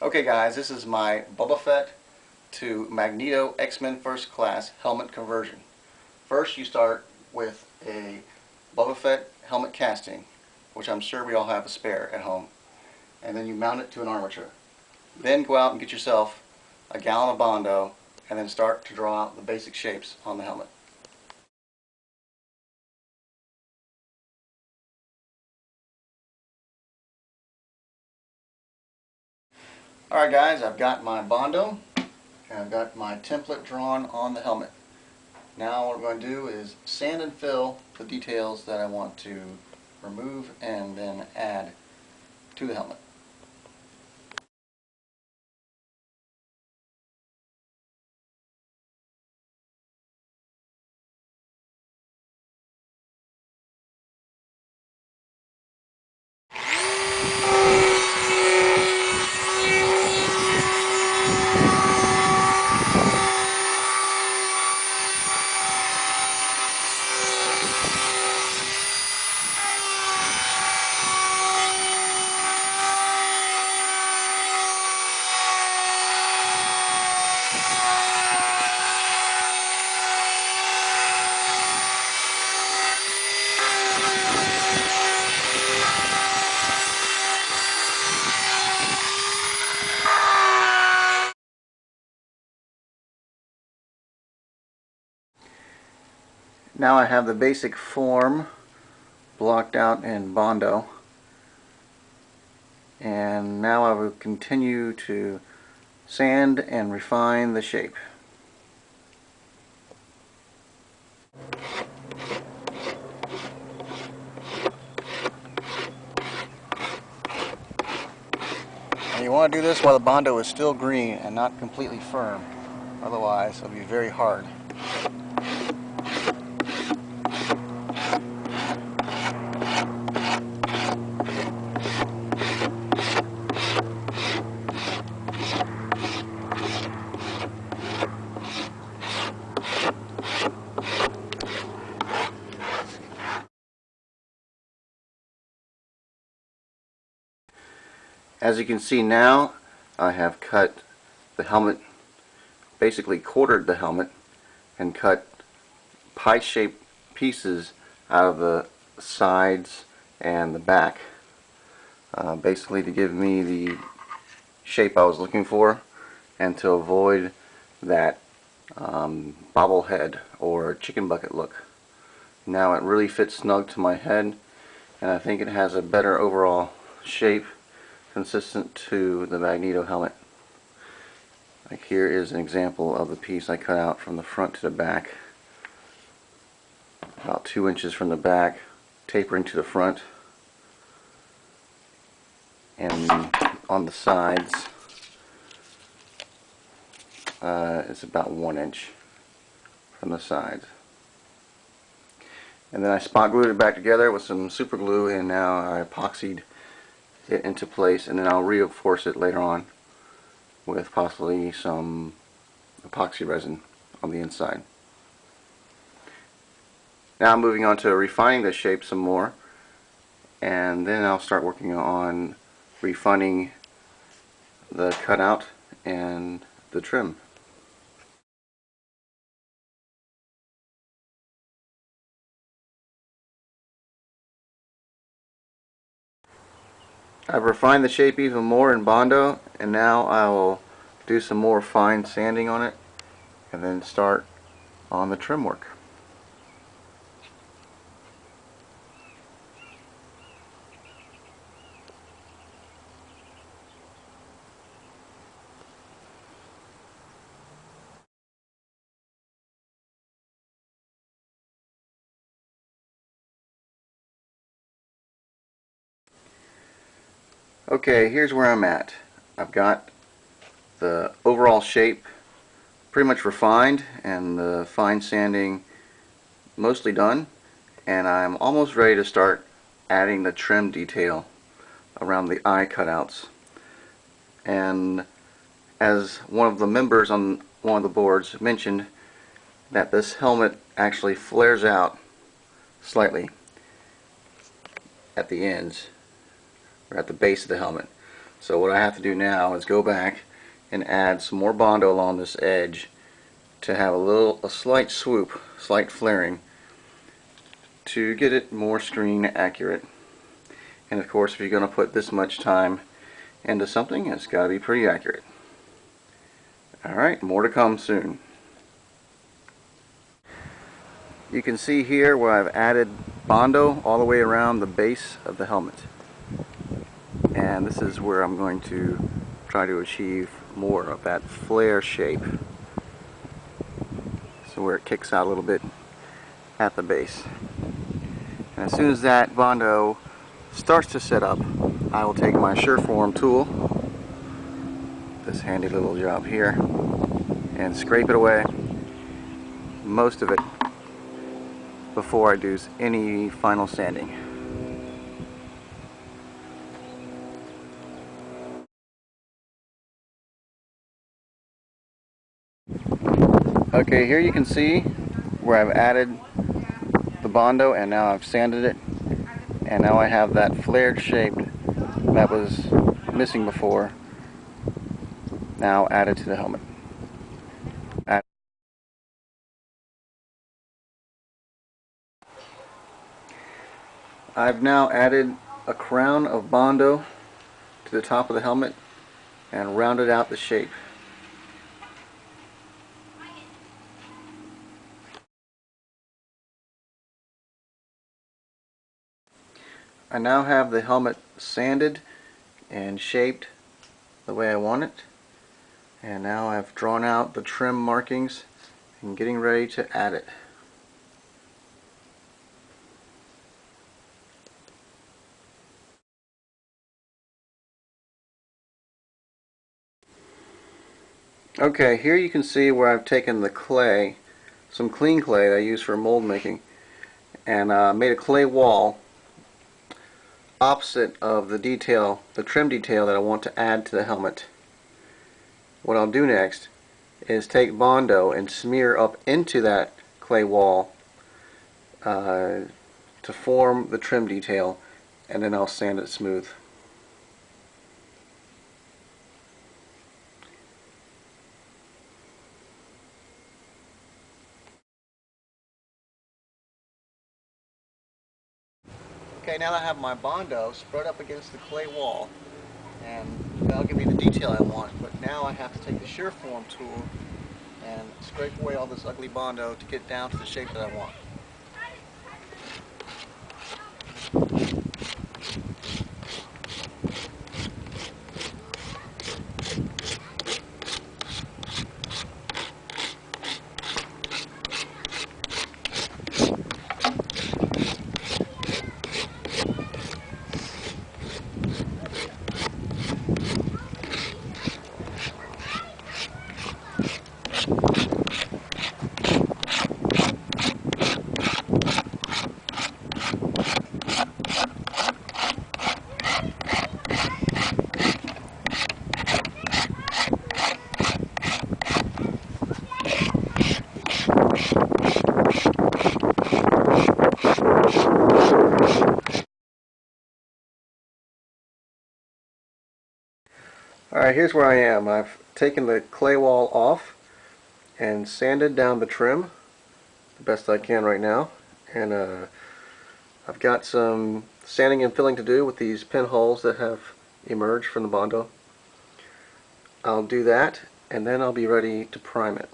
Okay guys, this is my Boba Fett to Magneto X-Men First Class helmet conversion. First you start with a Boba Fett helmet casting, which I'm sure we all have a spare at home, and then you mount it to an armature. Then go out and get yourself a gallon of Bondo and then start to draw out the basic shapes on the helmet. Alright guys, I've got my Bondo and I've got my template drawn on the helmet. Now what we're going to do is sand and fill the details that I want to remove and then add to the helmet. Now I have the basic form blocked out in Bondo, and now I will continue to sand and refine the shape. And you want to do this while the Bondo is still green and not completely firm, otherwise it'll be very hard. As you can see now, I have cut the helmet, basically quartered the helmet, and cut pie-shaped pieces out of the sides and the back, basically to give me the shape I was looking for and to avoid that bobblehead or chicken bucket look. Now it really fits snug to my head, and I think it has a better overall shape consistent to the Magneto helmet. Like here is an example of the piece I cut out from the front to the back, about 2 inches from the back, tapering to the front, and on the sides it's about 1 inch from the sides. And then I spot glued it back together with some super glue, and now I epoxied it into place, and then I'll reinforce it later on with possibly some epoxy resin on the inside. Now I'm moving on to refining the shape some more, and then I'll start working on refining the cutout and the trim. I've refined the shape even more in Bondo, and now I will do some more fine sanding on it and then start on the trim work. Okay, here's where I'm at. I've got the overall shape pretty much refined and the fine sanding mostly done, and I'm almost ready to start adding the trim detail around the eye cutouts. And as one of the members on one of the boards mentioned, that this helmet actually flares out slightly at the ends, or at the base of the helmet. So what I have to do now is go back and add some more Bondo along this edge to have a slight swoop, slight flaring, to get it more screen accurate. And of course, if you're going to put this much time into something, it's got to be pretty accurate. Alright, more to come soon. You can see here where I've added Bondo all the way around the base of the helmet. And this is where I'm going to try to achieve more of that flare shape. So where it kicks out a little bit at the base. And as soon as that Bondo starts to set up, I will take my Sureform tool, this handy little job here, and scrape it away, most of it, before I do any final sanding. Okay, here you can see where I've added the Bondo and now I've sanded it, and now I have that flared shape that was missing before now added to the helmet. I've now added a crown of Bondo to the top of the helmet and rounded out the shape. I now have the helmet sanded and shaped the way I want it, and now I've drawn out the trim markings and getting ready to add it. Okay, here you can see where I've taken the clay, some clean clay that I use for mold making, and made a clay wall opposite of the detail, the trim detail that I want to add to the helmet. What I'll do next is take Bondo and smear up into that clay wall to form the trim detail, and then I'll sand it smooth. Okay, now that I have my Bondo spread up against the clay wall, and that'll give me the detail I want, but now I have to take the Sureform tool and scrape away all this ugly Bondo to get down to the shape that I want. Alright, here's where I am. I've taken the clay wall off and sanded down the trim the best I can right now, and I've got some sanding and filling to do with these pinholes that have emerged from the Bondo. I'll do that and then I'll be ready to prime it.